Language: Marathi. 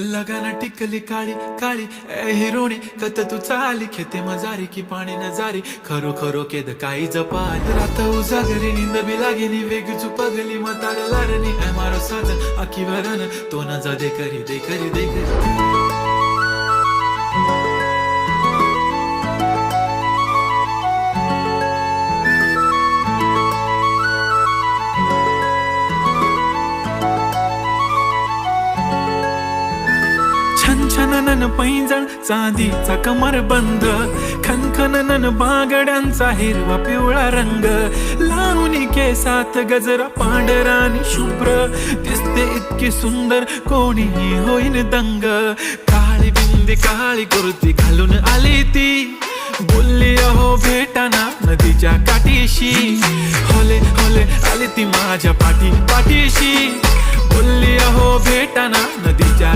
लगाना टिकली काळी काळी ए हिरोणी कत तू चाली खेते मजारी की पाणी नजारी खरो खरो केद काही जपाल रात उजागरी नींद बी लागेनी वेग चुपगली मतार लारणी ए मारो साधन आखी वरन तो न जा दे करी दे करी दे करी छनछनन पैंजण चांदीचा कमर बंद खनखनन बागड्यांचा हिरवा पिवळा रंग लावणी केसात गजरा पांढरा आणि शुभ्र दिसते इतकी सुंदर कोणीही होईन दंग काळी बिंदी काळी कुर्ती घालून आली ती बोलली अहो भेटाना नदीच्या काठीशी होले होले आली ती माझ्या पाठीशी बोलली अहो भेटाना नदीच्या